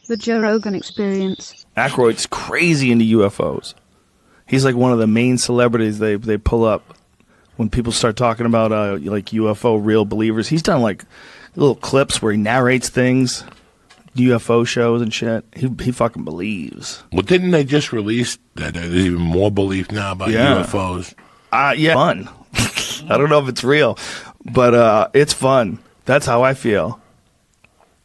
The Joe Rogan Experience. Aykroyd's crazy into UFOs. He's like one of the main celebrities they pull up when people start talking about like UFO real believers. He's done like little clips where he narrates things, UFO shows and shit. He fucking believes. Well, didn't they just release that there's even more belief now about UFOs? Yeah, fun. I don't know if it's real, but it's fun. That's how I feel.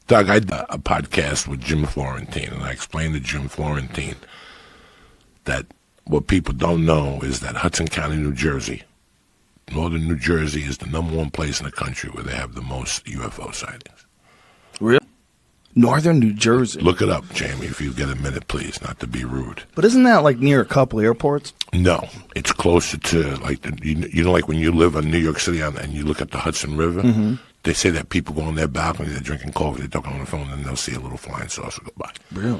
Doug, I did a podcast with Jim Florentine, and I explained to Jim Florentine that what people don't know is that Hudson County, New Jersey, northern New Jersey, is the #1 place in the country where they have the most UFO sightings. Really? Northern New Jersey. Look it up, Jamie, if you get a minute, please, not to be rude. But isn't that like near a couple airports? No, it's closer to like you know, like when you live in New York City and you look at the Hudson River. Mm-hmm. They say that people go on their balcony, they're drinking coffee, they're talking on the phone, and they'll see a little flying saucer go by. Really?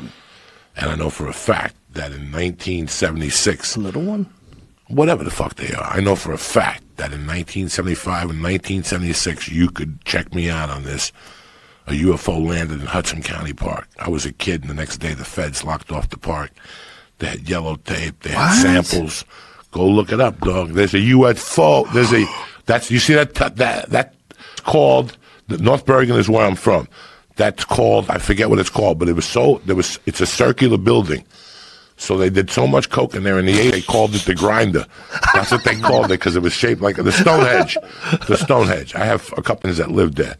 And I know for a fact that in 1976... A little one? Whatever the fuck they are. I know for a fact that in 1975 and 1976, you could check me out on this, a UFO landed in Hudson County Park. I was a kid, and the next day the feds locked off the park. They had yellow tape. They had samples. Go look it up, dog. There's a UFO. There's a... That's... You see that called North Bergen is where I'm from. That's called, I forget what it's called, but it's a circular building. So they did so much coke in there in the 80s, they called it the grinder. That's what they called it because it was shaped like the Stonehenge. The Stonehenge. I have a couple that lived there.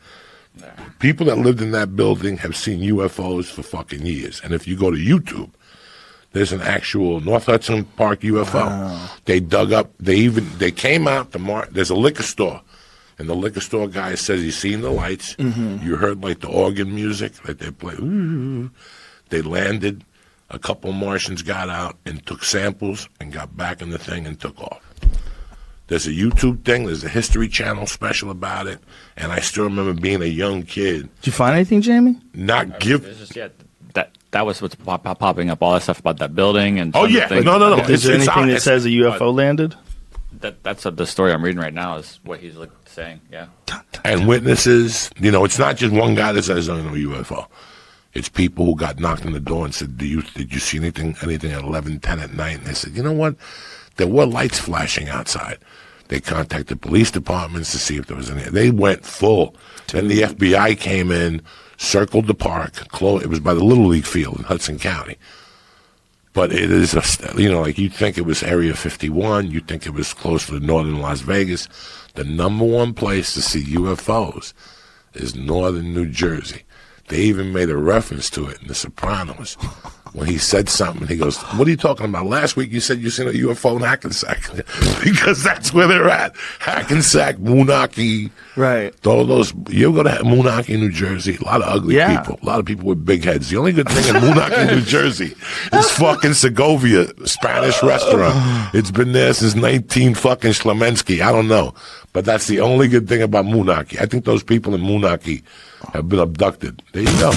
People that lived in that building have seen UFOs for fucking years. And if you go to YouTube, there's an actual North Hudson Park UFO. Wow. They dug up, they came out there's a liquor store. And the liquor store guy says he's seen the lights. Mm-hmm. You heard like the organ music that they play. Ooh. They landed. A couple Martians got out and took samples and got back in the thing and took off. There's a YouTube thing. There's a History Channel special about it. And I still remember being a young kid. Did you find anything, Jamie? That was what's popping up. All that stuff about that building and. Oh yeah, no. Is there anything that says a UFO landed? That's the story I'm reading right now is what he's saying, yeah. And witnesses, it's not just one guy that says, UFO. It's people who got knocked on the door and said, did you see anything at 11:10 at night? And they said, you know what? There were lights flashing outside. They contacted police departments to see if there was any. They went full. Then the FBI came in, circled the park, it was by the Little League field in Hudson County. But it is, like you'd think it was Area 51. You'd think it was close to northern Las Vegas. The #1 place to see UFOs is northern New Jersey. They even made a reference to it in The Sopranos. When he said something, he goes, what are you talking about? Last week you said you seen a UFO in Hackensack. Because that's where they're at. Hackensack, Moonachie. Right. All those. You ever go to Moonachie, New Jersey? A lot of ugly people. A lot of people with big heads. The only good thing in Moonachie, New Jersey is fucking Segovia, Spanish restaurant. It's been there since 19 fucking Schlemensky. I don't know. But that's the only good thing about Moonachie. I think those people in Moonachie have been abducted. There you go.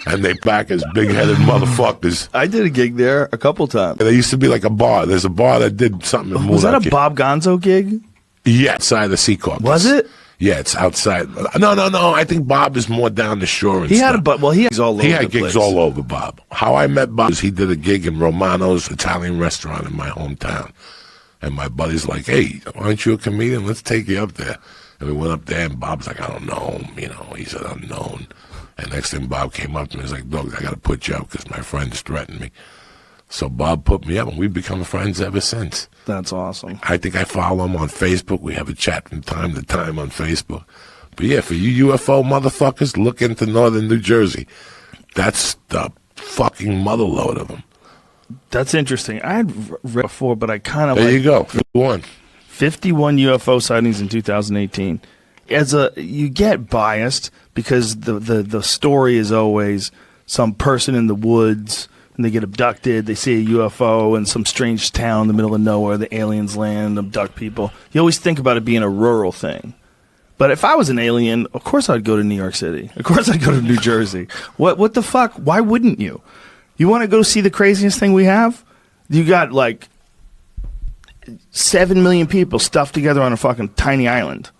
And they back as big-headed motherfuckers. I did a gig there a couple times. There used to be like a bar. There's a bar that did something in Moonachie. Was that a Bob Gonzo gig? Yeah, outside the Sea Caucus. Was it? Yeah, it's outside. No. I think Bob is more down the shore and he stuff. He had gigs all over He had gigs all over, Bob. How I met Bob is he did a gig in Romano's Italian restaurant in my hometown. And my buddy's like, hey, aren't you a comedian? Let's take you up there. And we went up there, and Bob's like, I don't know him. He's an unknown. And next thing Bob came up to me, he was like, Doug, I got to put you up because my friends threatened me. So Bob put me up, and we've become friends ever since. That's awesome. I think I follow him on Facebook. We have a chat from time to time on Facebook. But yeah, for you UFO motherfuckers, look into northern New Jersey. That's the fucking motherload of them. That's interesting. I had read before, but I kind of There you go, 51 UFO sightings in 2018. You get biased because the story is always some person in the woods and they get abducted. They see a UFO in some strange town in the middle of nowhere. The aliens land, abduct people. You always think about it being a rural thing. But if I was an alien, of course I'd go to New York City. Of course I'd go to New Jersey. What the fuck? Why wouldn't you? You want to go see the craziest thing we have? You got like 7 million people stuffed together on a fucking tiny island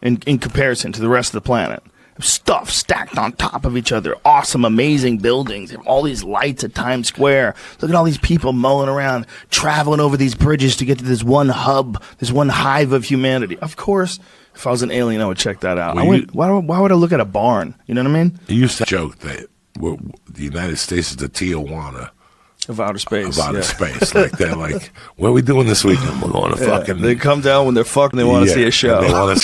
in comparison to the rest of the planet. Stuff stacked on top of each other. Awesome, amazing buildings. They have all these lights at Times Square. Look at all these people mulling around, traveling over these bridges to get to this one hub, this one hive of humanity. Of course, if I was an alien, I would check that out. Well, why would I look at a barn? You know what I mean? You used to joke that the United States is the Tijuana Of outer space. of outer space. Like they're like, what are we doing this weekend? We're going to fucking. They come down when they're fucking. They want to see a show. They want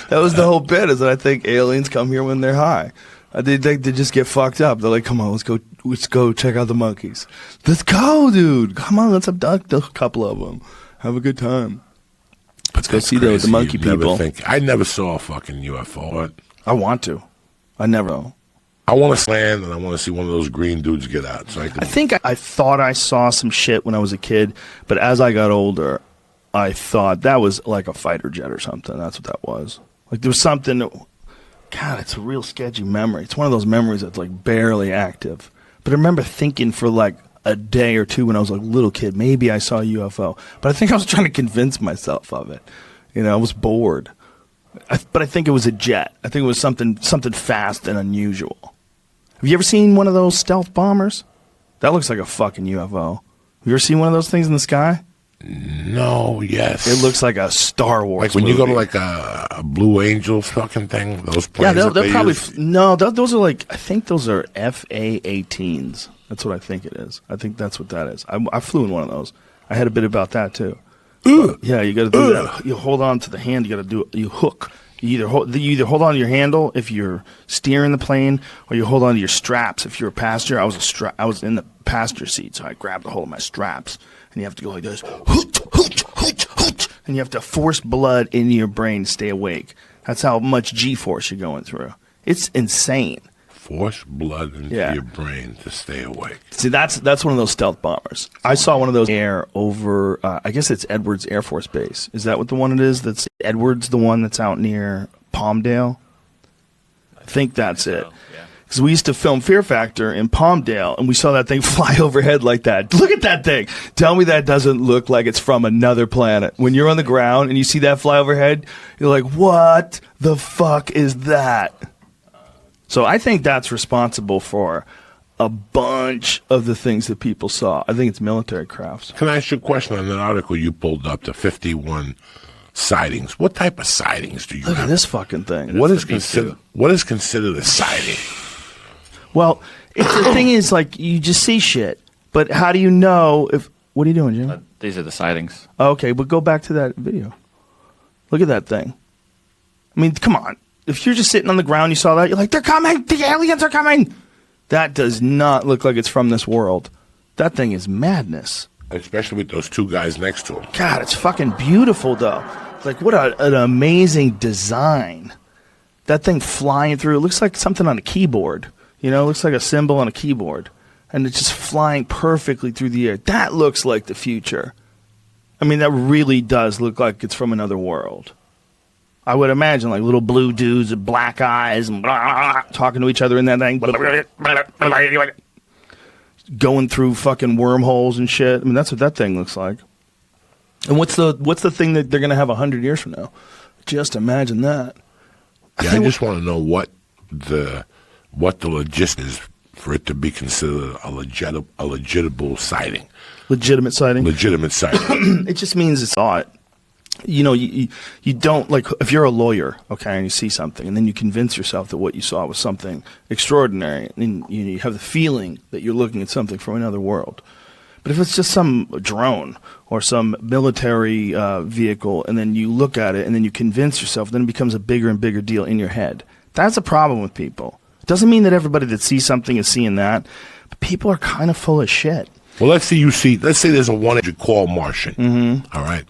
That was the whole bit. Is that I think aliens come here when they're high. They just get fucked up. They're like, come on, let's go check out the monkeys. Let's go, dude. Come on, let's abduct a couple of them. Have a good time. Let's go see the monkey people. I never saw a fucking UFO. I want to. I never know. I want to land and I want to see one of those green dudes get out. So I think I thought I saw some shit when I was a kid, but as I got older, I thought that was like a fighter jet or something. That's what that was. Like there was something. God, it's a real sketchy memory. It's one of those memories that's like barely active. But I remember thinking for like a day or two when I was like a little kid, maybe I saw a UFO. But I think I was trying to convince myself of it. You know, I was bored. But I think it was a jet. I think it was something fast and unusual. Have you ever seen one of those stealth bombers? That looks like a fucking UFO. Have you ever seen one of those things in the sky? No, yes. It looks like a Star Wars Like when movie. you go to like a Blue Angel fucking thing, those planes. Yeah, they'll probably... use? No, those are like... I think those are FA-18s. That's what I think it is. I think that's what that is. I flew in one of those. I had a bit about that, too. Yeah, you got to do that. You hold on to the hand. You got to do it. You hook. You either hold on to your handle if you're steering the plane, or you hold on to your straps if you're a passenger. I was in the passenger seat, so I grabbed a hold of my straps, and you have to go like this, and you have to force blood into your brain to stay awake. That's how much G-force you're going through. It's insane. Force blood into your brain to stay awake. See, that's one of those stealth bombers. I saw one of those air over, I guess it's Edwards Air Force Base. Is that what the one it is? That's Edwards, the one that's out near Palmdale? I think that's it. Because we used to film Fear Factor in Palmdale, and we saw that thing fly overhead like that. Look at that thing. Tell me that doesn't look like it's from another planet. When you're on the ground and you see that fly overhead, you're like, what the fuck is that? So I think that's responsible for a bunch of the things that people saw. I think it's military crafts. Can I ask you a question on that article you pulled up, the 51 sightings? What type of sightings do you Look have? at this fucking thing. What is considered a sighting? Well, the thing is, like, you just see shit. But how do you know if... What are you doing, Jim? These are the sightings. Okay, but go back to that video. Look at that thing. I mean, come on. If you're just sitting on the ground, you saw that, you're like, they're coming! The aliens are coming! That does not look like it's from this world. That thing is madness. Especially with those two guys next to him. God, it's fucking beautiful, though. Like, what an amazing design. That thing flying through, it looks like something on a keyboard. You know, it looks like a symbol on a keyboard. And it's just flying perfectly through the air. That looks like the future. I mean, that really does look like it's from another world. I would imagine, like, little blue dudes with black eyes and blah, talking to each other in that thing. Going through fucking wormholes and shit. I mean, that's what that thing looks like. And what's the thing that they're going to have 100 years from now? Just imagine that. Yeah, I just want to know what the logistics is for it to be considered a legitimate sighting. Legitimate sighting? Legitimate sighting. It just means it's odd. You know, you don't, like, if you're a lawyer, okay, and you see something, and then you convince yourself that what you saw was something extraordinary, and you have the feeling that you're looking at something from another world. But if it's just some drone or some military vehicle, and then you look at it, and then you convince yourself, then it becomes a bigger and bigger deal in your head. That's a problem with people. It doesn't mean that everybody that sees something is seeing that, but people are kind of full of shit. Well, let's say there's a 1-800 call Martian. Mm-hmm. All right.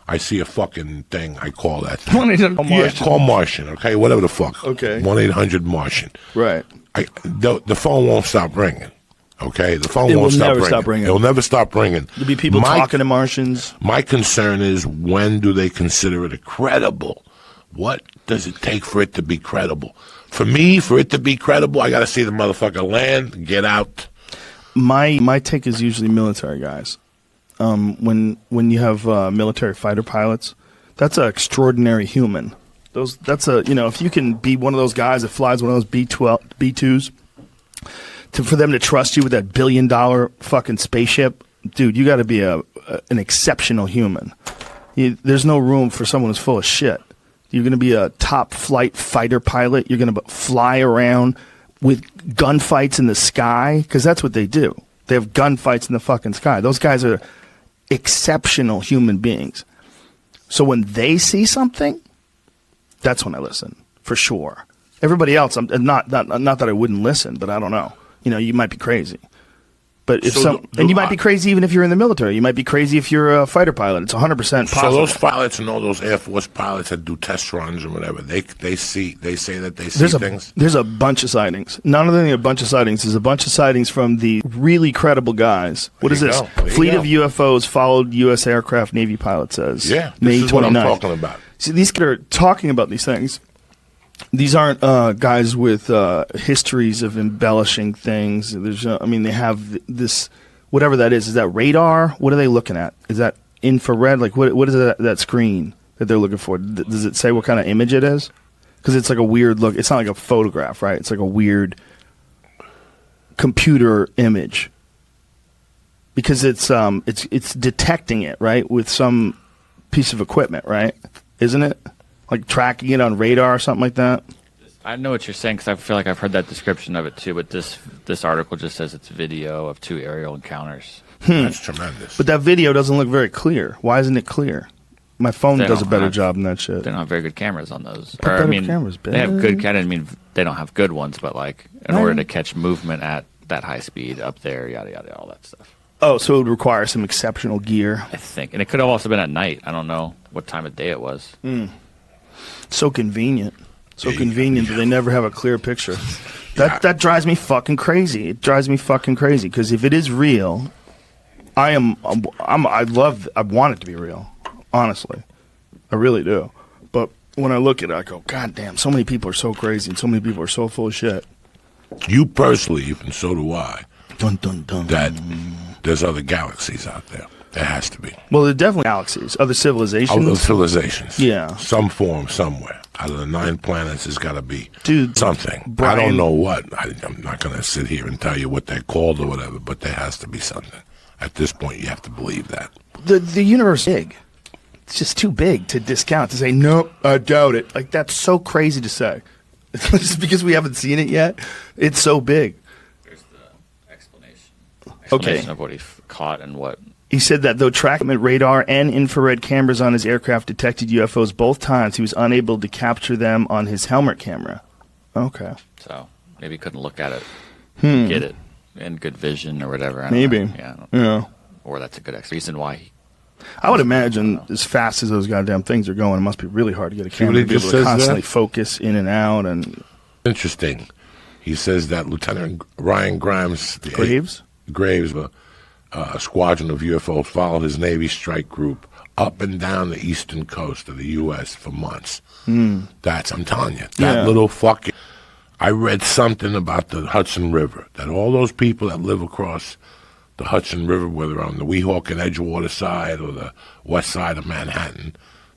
I see a fucking thing. I call that thing. 1-800 Martian. Yeah, call Martian. Okay, whatever the fuck. Okay. 1-800 Martian. Right. The phone won't stop ringing. Okay, the phone It won't will stop never ringing. stop ringing. It will never stop ringing. There'll be people talking to Martians. My concern is, when do they consider it credible? What does it take for it to be credible? For me, for it to be credible, I got to see the motherfucker land, get out. My take is usually military guys. When you have military fighter pilots, that's an extraordinary human. That's a, if you can be one of those guys that flies one of those B2s, for them to trust you with that $1 billion fucking spaceship, dude, you got to be an exceptional human. There's no room for someone who's full of shit. You're going to be a top flight fighter pilot. You're going to fly around with gunfights in the sky, because that's what they do. They have gunfights in the fucking sky. Those guys are exceptional human beings. So when they see something, that's when I listen, for sure. Everybody else, I'm not that I wouldn't listen, but I don't know. You might be crazy. But if and you might be crazy even if you're in the military. You might be crazy if you're a fighter pilot. It's 100% possible. So those pilots and all those Air Force pilots that do test runs or whatever, they say that they see things? There's a bunch of sightings. None of them are a bunch of sightings. There's a bunch of sightings from the really credible guys. What is this? Fleet of UFOs followed U.S. aircraft Navy pilot says. Yeah, May this is 29th. what I'm talking about. See, these kids are talking about these things. These aren't guys with histories of embellishing things. They have this, whatever that is. Is that radar? What are they looking at? Is that infrared? Like, what is that screen that they're looking for? Does it say what kind of image it is? Because it's like a weird look. It's not like a photograph, right? It's like a weird computer image. Because it's detecting it, right, with some piece of equipment, right? Isn't it? Like tracking it on radar or something like that? I know what you're saying because I feel like I've heard that description of it too, but this article just says it's video of 2 aerial encounters. That's tremendous. But that video doesn't look very clear. Why isn't it clear? My phone does a better job than that shit. They don't have very good cameras on those. Cameras, they have good cameras. I mean, they don't have good ones, but like in order to catch movement at that high speed up there, yada, yada, all that stuff. Oh, so it would require some exceptional gear. I think. And it could have also been at night. I don't know what time of day it was. So convenient. So convenient that they never have a clear picture. That drives me fucking crazy. It drives me fucking crazy because if it is real, I want it to be real. Honestly, I really do. But when I look at it, I go, God damn! So many people are so crazy, and so many people are so full of shit. You personally, and so do I. Dun dun dun. That there's other galaxies out there. There has to be. Well, there are definitely galaxies, other civilizations. Other civilizations. Yeah. Some form, somewhere. Out of the 9 planets, there's got to be something. Brian, I don't know what. I'm not going to sit here and tell you what they're called or whatever, but there has to be something. At this point, you have to believe that. The universe is big. It's just too big to discount, to say, nope, I doubt it. Like, that's so crazy to say. Just because we haven't seen it yet, it's so big. There's the explanation of what he caught and what. He said that though tracking radar and infrared cameras on his aircraft detected UFOs both times, he was unable to capture them on his helmet camera. Okay. So maybe he couldn't look at it, get it in good vision or whatever. I don't know. Yeah. Or that's a good reason why. I would imagine as fast as those goddamn things are going, it must be really hard to get a camera to be able to constantly focus in and out. And interesting. He says that Lieutenant Ryan Graves, a squadron of UFOs followed his Navy strike group up and down the eastern coast of the U.S. for months. I'm telling you, little fucking. I read something about the Hudson River, that all those people that live across the Hudson River, whether on the Weehawken and Edgewater side or the west side of Manhattan,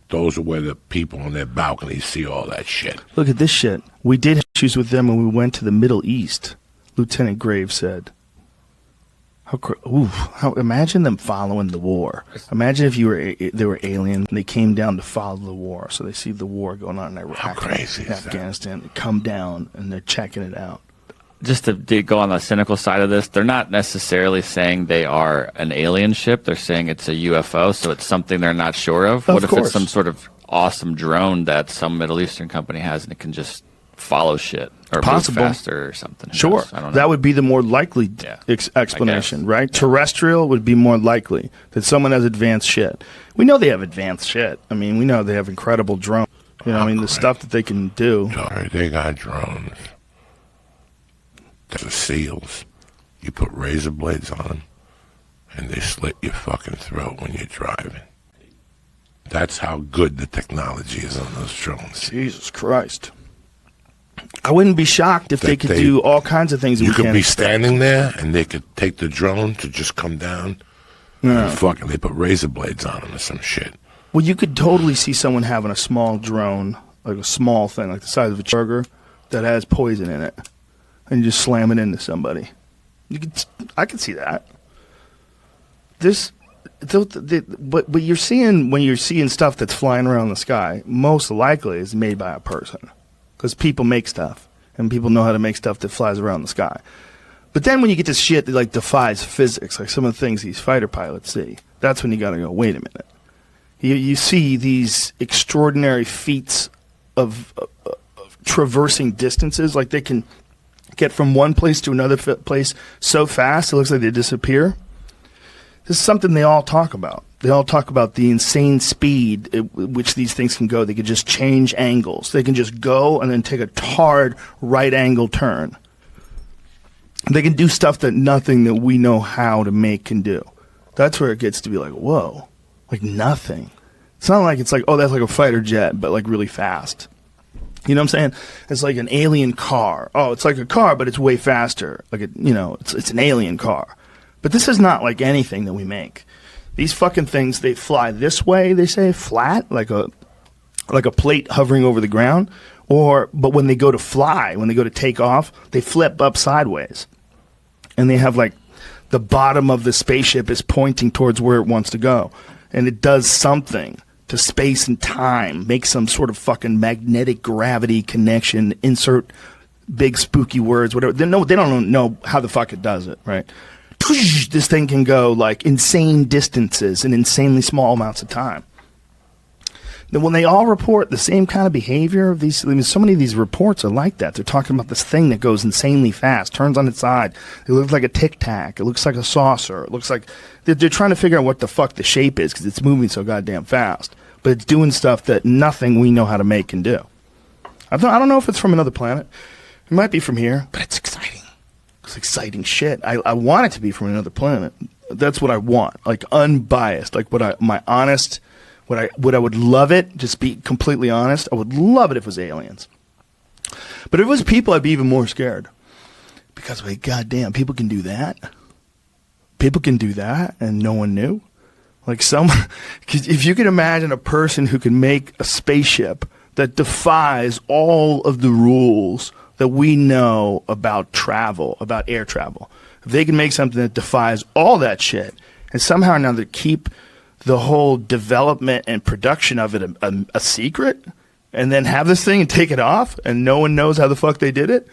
those are where the people on their balconies see all that shit. Look at this shit. We did have issues with them when we went to the Middle East, Lieutenant Graves said. Imagine them following the war. Imagine if they were alien and they came down to follow the war. So they see the war going on in Iraq, how crazy is Afghanistan. They come down and they're checking it out. Just to go on the cynical side of this, they're not necessarily saying they are an alien ship. They're saying it's a UFO, so it's something they're not sure of. What if it's some sort of awesome drone that some Middle Eastern company has and it can just follow shit or move faster or something? Sure. I don't know. That would be the more likely explanation, right? Yeah. Terrestrial would be more likely that someone has advanced shit. We know they have advanced shit. I mean, we know they have incredible drones. You know, the stuff that they can do. Sorry, they got drones. The SEALs, you put razor blades on them, and they slit your fucking throat when you're driving. That's how good the technology is on those drones. Jesus Christ. I wouldn't be shocked if they could do all kinds of things that we can't expect. You could be standing there, and they could take the drone to just come down, and fucking they put razor blades on them or some shit. Well, you could totally see someone having a small drone, like a small thing, like the size of a burger, that has poison in it, and you just slam it into somebody. I can see that. But you're seeing, when you're seeing stuff that's flying around the sky, most likely is made by a person, because people make stuff, and people know how to make stuff that flies around the sky. But then when you get to shit that like defies physics, like some of the things these fighter pilots see, that's when you got to go, wait a minute. You see these extraordinary feats of traversing distances, like they can get from one place to another place so fast it looks like they disappear. This is something they all talk about. They all talk about the insane speed at which these things can go. They can just change angles. They can just go and then take a hard right angle turn. They can do stuff that nothing that we know how to make can do. That's where it gets to be like, whoa, like nothing. It's not like it's like, oh, that's like a fighter jet, but like really fast. You know what I'm saying? It's like an alien car. Oh, it's like a car, but it's way faster. Like it's an alien car. But this is not like anything that we make. These fucking things, they fly this way, they say, flat, like a plate hovering over the ground. But when they go to fly, when they go to take off, they flip up sideways. And they have like the bottom of the spaceship is pointing towards where it wants to go. And it does something to space and time, make some sort of fucking magnetic gravity connection, insert big spooky words, whatever. They don't know how the fuck it does it, right? This thing can go like insane distances in insanely small amounts of time. Then when they all report the same kind of behavior of these, I mean, so many of these reports are like that. They're talking about this thing that goes insanely fast, turns on its side. It looks like a tic tac. It looks like a saucer. It looks like they're trying to figure out what the fuck the shape is because it's moving so goddamn fast. But it's doing stuff that nothing we know how to make can do. I don't know if it's from another planet. It might be from here, but it's exciting. It's exciting shit. I want it to be from another planet. That's what I want, like unbiased, like what I would love it. Just be completely honest. I would love it if it was aliens. But if it was people, I'd be even more scared because like, goddamn, people can do that. People can do that, and no one knew. Like if you can imagine a person who can make a spaceship that defies all of the rules that we know about travel, about air travel. If they can make something that defies all that shit, and somehow or another keep the whole development and production of it a secret, and then have this thing and take it off, and no one knows how the fuck they did it,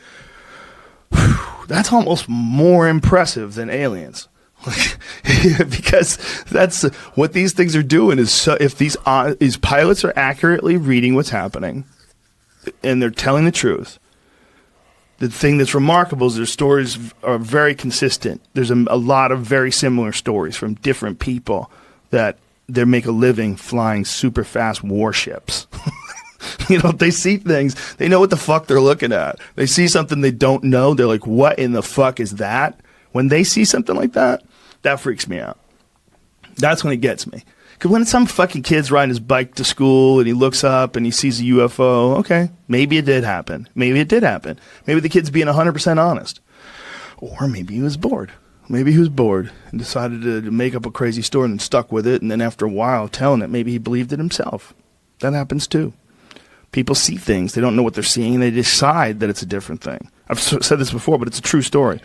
that's almost more impressive than aliens. Because that's what these things are doing is if these pilots are accurately reading what's happening, and they're telling the truth, the thing that's remarkable is their stories are very consistent. There's a lot of very similar stories from different people that they make a living flying super fast warships. They see things. They know what the fuck they're looking at. They see something they don't know. They're like, what in the fuck is that? When they see something like that, that freaks me out. That's when it gets me. Because when some fucking kid's riding his bike to school and he looks up and he sees a UFO, okay, maybe it did happen. Maybe it did happen. Maybe the kid's being 100% honest. Or maybe he was bored. Maybe he was bored and decided to make up a crazy story and stuck with it. And then after a while telling it, maybe he believed it himself. That happens too. People see things. They don't know what they're seeing. And they decide that it's a different thing. I've said this before, but it's a true story.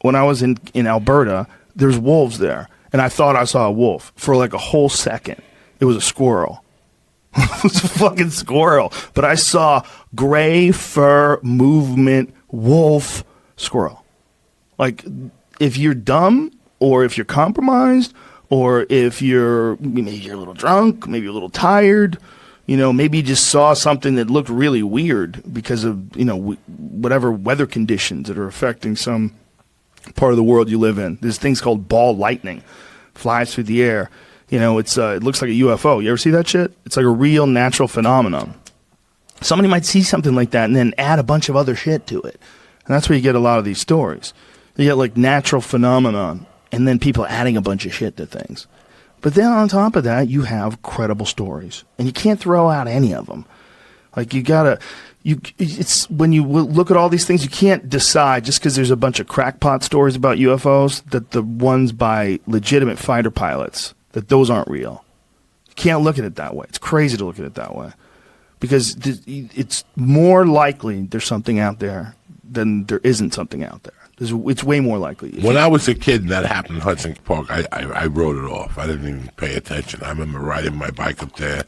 When I was in Alberta, there's wolves there. And I thought I saw a wolf for like a whole second. It was a squirrel. It was a fucking squirrel. But I saw gray fur movement wolf squirrel. Like, if you're dumb or if you're compromised or if maybe you're a little drunk, maybe you're a little tired, maybe you just saw something that looked really weird because of, whatever weather conditions that are affecting some part of the world you live in. There's things called ball lightning, flies through the air. It looks like a UFO. You ever see that shit? It's like a real natural phenomenon. Somebody might see something like that and then add a bunch of other shit to it. And that's where you get a lot of these stories. You get like natural phenomenon and then people adding a bunch of shit to things. But then on top of that, you have credible stories. And you can't throw out any of them. Like it's when you look at all these things, you can't decide just because there's a bunch of crackpot stories about UFOs that the ones by legitimate fighter pilots, that those aren't real. You can't look at it that way. It's crazy to look at it that way. because it's more likely there's something out there than there isn't something out there. It's way more likely. When I was a kid and that happened in Hudson Park, I wrote it off. I didn't even pay attention. I remember riding my bike up there,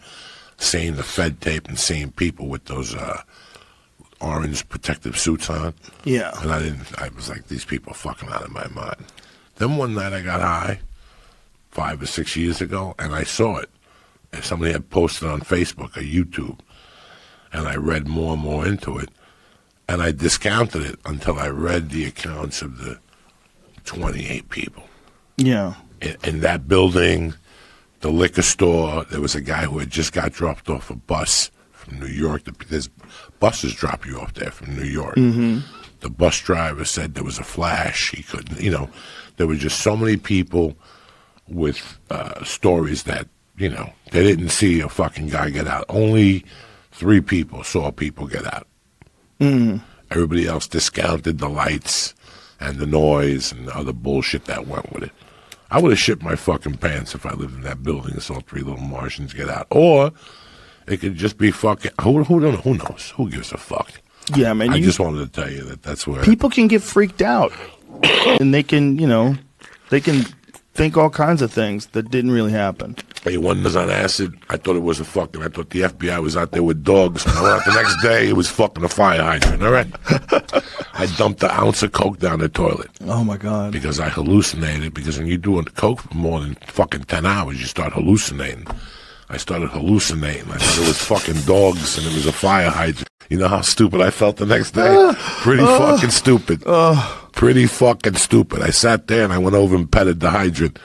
seeing the Fed tape and seeing people with those orange protective suits on. Yeah. And I was like, these people are fucking out of my mind. Then one night I got high, 5 or 6 years ago, and I saw it. And somebody had posted on Facebook or YouTube, and I read more and more into it. And I discounted it until I read the accounts of the 28 people. Yeah. In that building, the liquor store, there was a guy who had just got dropped off a bus from New York. There's buses drop you off there from New York. Mm-hmm. The bus driver said there was a flash. He couldn't, there were just so many people with stories that, they didn't see a fucking guy get out. Only 3 people saw people get out. Mm. Everybody else discounted the lights and the noise and the other bullshit that went with it. I would have shit my fucking pants if I lived in that building and saw 3 little Martians get out. Or it could just be fucking. Who knows? Who gives a fuck? Yeah, man. I just wanted to tell you that's where people can get freaked out, and they can, they can think all kinds of things that didn't really happen. Hey, one was on acid. I thought it was I thought the FBI was out there with dogs. I went out the next day, it was fucking a fire hydrant, all right? I dumped an ounce of Coke down the toilet. Oh, my God. Because I hallucinated, because when you're doing Coke for more than fucking 10 hours, you start hallucinating. I started hallucinating. I thought it was fucking dogs and it was a fire hydrant. You know how stupid I felt the next day? Pretty fucking stupid. Pretty fucking stupid. I sat there and I went over and petted the hydrant.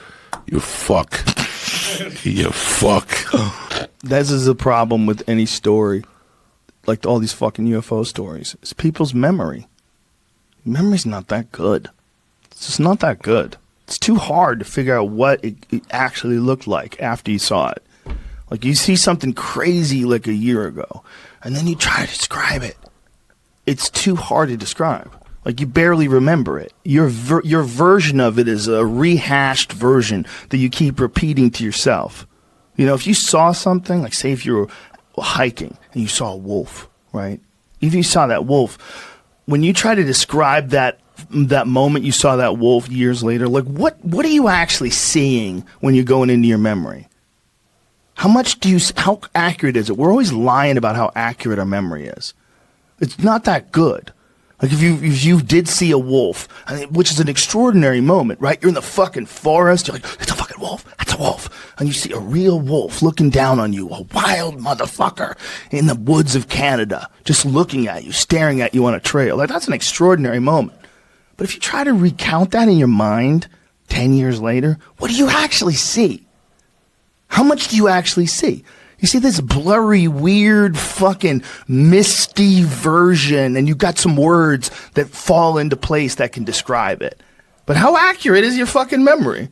You fuck. You fuck. This is a problem with any story, like all these fucking UFO stories. It's people's memory. Memory's not that good. It's just not that good. It's too hard to figure out what it actually looked like after you saw it. Like you see something crazy like a year ago, and then you try to describe it. It's too hard to describe. Like you barely remember it. Your version of it is a rehashed version that you keep repeating to yourself. If you saw something, like say if you were hiking and you saw a wolf, right? If you saw that wolf, when you try to describe that moment you saw that wolf years later, like what are you actually seeing when you're going into your memory? How accurate is it? We're always lying about how accurate our memory is. It's not that good. Like if you did see a wolf, which is an extraordinary moment, right? You're in the fucking forest. You're like, it's a fucking wolf. That's a wolf. And you see a real wolf looking down on you, a wild motherfucker in the woods of Canada, just looking at you, staring at you on a trail. Like that's an extraordinary moment. But if you try to recount that in your mind 10 years later, what do you actually see? How much do you actually see? You see this blurry, weird, fucking misty version, and you've got some words that fall into place that can describe it. But how accurate is your fucking memory?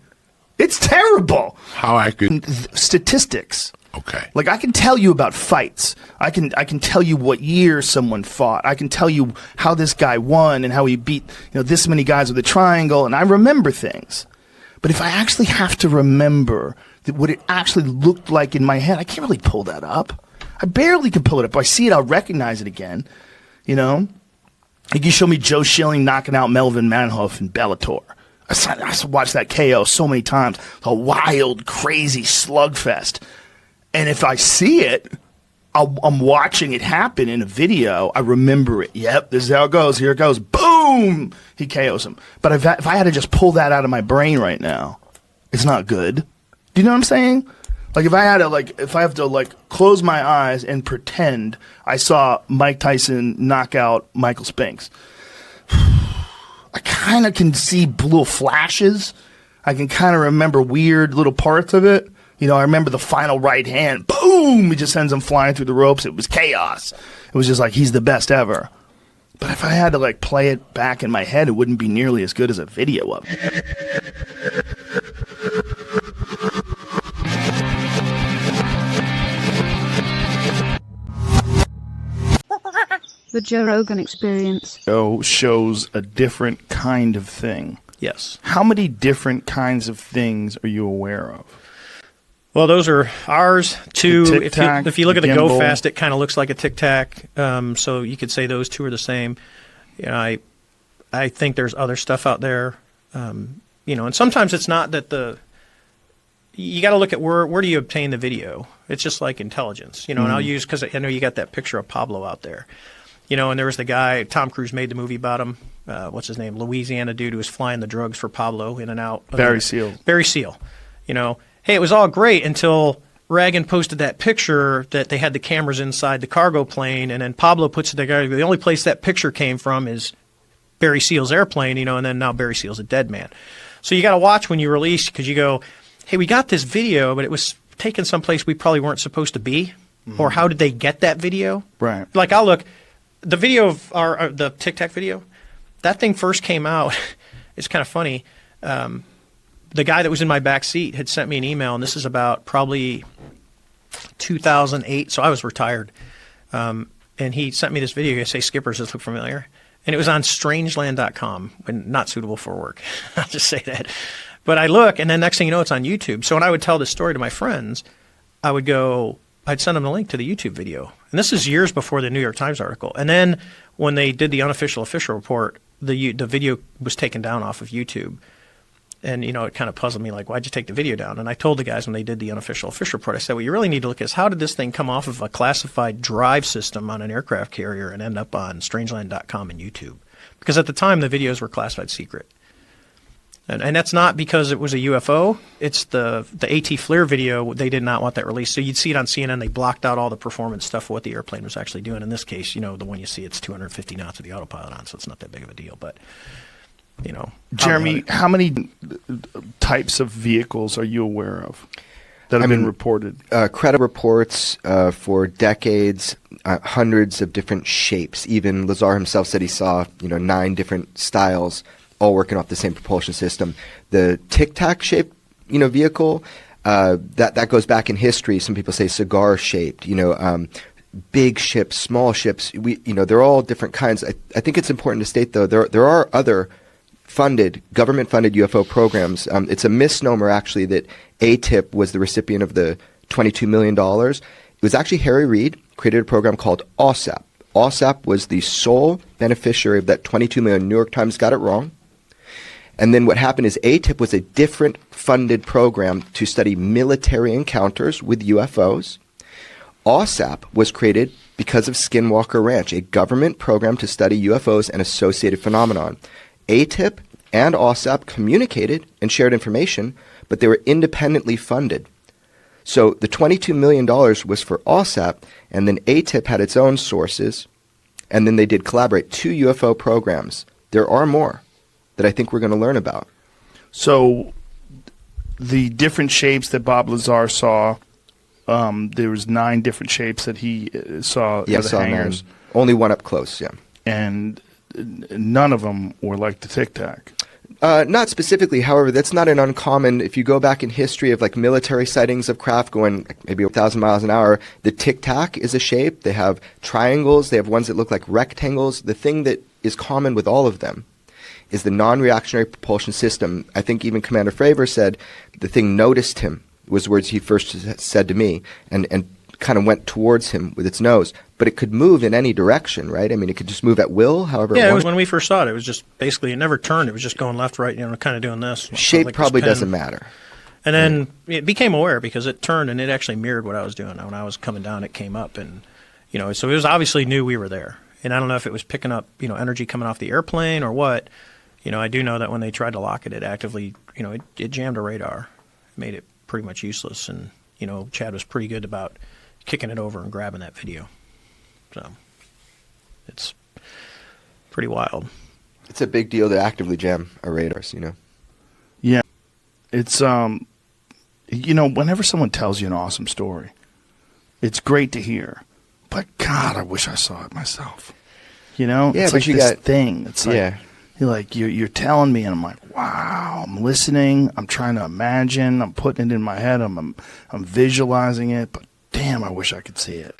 It's terrible. How accurate? Statistics. Okay. Like I can tell you about fights. I can tell you what year someone fought. I can tell you how this guy won and how he beat this many guys with a triangle, and I remember things. But if I actually have to remember what it actually looked like in my head, I can't really pull that up. I barely can pull it up. If I see it, I'll recognize it again. Like you show me Joe Schilling knocking out Melvin Manhoef in Bellator. I watched that KO so many times. A wild, crazy slugfest. And if I see it, I'm watching it happen in a video. I remember it. Yep, this is how it goes. Here it goes. Boom! He KOs him. But if I had to just pull that out of my brain right now, it's not good. Do you know what I'm saying? Like if I have to close my eyes and pretend I saw Mike Tyson knock out Michael Spinks, I kind of can see little flashes. I can kind of remember weird little parts of it. I remember the final right hand. Boom! He just sends him flying through the ropes. It was chaos. It was just like he's the best ever. But if I had to play it back in my head, it wouldn't be nearly as good as a video of it. The Joe Rogan Experience shows a different kind of thing. Yes. How many different kinds of things are you aware of? Well, those are ours. Two, if you look at the gimbal. Go Fast, it kind of looks like a Tic Tac. So you could say those two are the same. You know, I think there's other stuff out there. You know, and sometimes it's not that you got to look at where do you obtain the video. It's just like intelligence, you know. And I'll use, because I know you got that picture of Pablo out there, you know. And there was the guy, Tom Cruise made the movie about him. What's his name? Louisiana dude who was flying the drugs for Pablo in and out. Barry Seal. Barry Seal. You know, hey, it was all great until Reagan posted that picture that they had the cameras inside the cargo plane, and then Pablo puts it together. The only place that picture came from is Barry Seal's airplane, you know, and then now Barry Seal's a dead man. So you got to watch when you release, because you go, hey, we got this video, but it was taken someplace we probably weren't supposed to be. Or how did they get that video? Right. Like, I'll look, the video of the Tic Tac video, that thing first came out. It's kind of funny. The guy that was in my back seat had sent me an email, and this is about probably 2008, so I was retired. And he sent me this video. He said, "Skippers, this look familiar?" And it was on strangeland.com, when not suitable for work. I'll just say that. But I look, and then next thing you know, it's on YouTube. So when I would tell this story to my friends, I'd send them the link to the YouTube video. And this is years before the New York Times article. And then when they did the unofficial official report, the video was taken down off of YouTube. And, you know, it kind of puzzled me, like, why'd you take the video down? And I told the guys when they did the unofficial official report, I said, what you really need to look at is, how did this thing come off of a classified drive system on an aircraft carrier and end up on strangeland.com and YouTube? Because at the time, the videos were classified secret. And that's not because it was a UFO. It's the AT FLIR video. They did not want that released. So you'd see it on CNN. They blocked out all the performance stuff of what the airplane was actually doing. In this case, you know, the one you see, it's 250 knots with the autopilot on, so it's not that big of a deal. But, you know. Jeremy, how many types of vehicles are you aware of that have been reported? Credible reports for decades, hundreds of different shapes. Even Lazar himself said he saw, 9 different styles, all working off the same propulsion system. The Tic Tac shaped, vehicle, that goes back in history. Some people say cigar shaped, big ships, small ships. They're all different kinds. I think it's important to state, though, there are other government-funded UFO programs. It's a misnomer, actually, that ATIP was the recipient of the $22 million. It was actually Harry Reid created a program called OSAP. OSAP was the sole beneficiary of that $22 million. New York Times got it wrong. And then what happened is ATIP was a different funded program to study military encounters with UFOs. OSAP was created because of Skinwalker Ranch, a government program to study UFOs and associated phenomenon. ATIP and OSAP communicated and shared information, but they were independently funded. So the $22 million was for OSAP, and then ATIP had its own sources, and then they did collaborate. 2 UFO programs. There are more that I think we're going to learn about. So the different shapes that Bob Lazar saw, there was 9 different shapes that he saw in the hangars. 9. Only one up close, yeah. And none of them were like the Tic Tac. Not specifically. However, that's not an uncommon. If you go back in history of like military sightings of craft going maybe 1,000 miles an hour, the Tic Tac is a shape. They have triangles. They have ones that look like rectangles. The thing that is common with all of them is the non-reactionary propulsion system. I think even Commander Fravor said the thing noticed him, was words he first said to me, and kind of went towards him with its nose. But it could move in any direction, right? I mean, it could just move at will, however Yeah, it was when we first saw it. It was just basically, it never turned. It was just going left, right, kind of doing this. Shape like probably doesn't matter. And then it became aware because it turned and it actually mirrored what I was doing. When I was coming down, it came up and, so it was obviously knew we were there. And I don't know if it was picking up, energy coming off the airplane or what. I do know that when they tried to lock it, it actively, it jammed a radar, made it pretty much useless. And, Chad was pretty good about kicking it over and grabbing that video. So it's pretty wild. It's a big deal to actively jam our radars, Yeah. It's, whenever someone tells you an awesome story, it's great to hear. But, God, I wish I saw it myself. Yeah, it's but like you this got thing. It's like, yeah. You're telling me, and I'm like, wow, I'm listening. I'm trying to imagine. I'm putting it in my head. I'm visualizing it. But damn, I wish I could see it.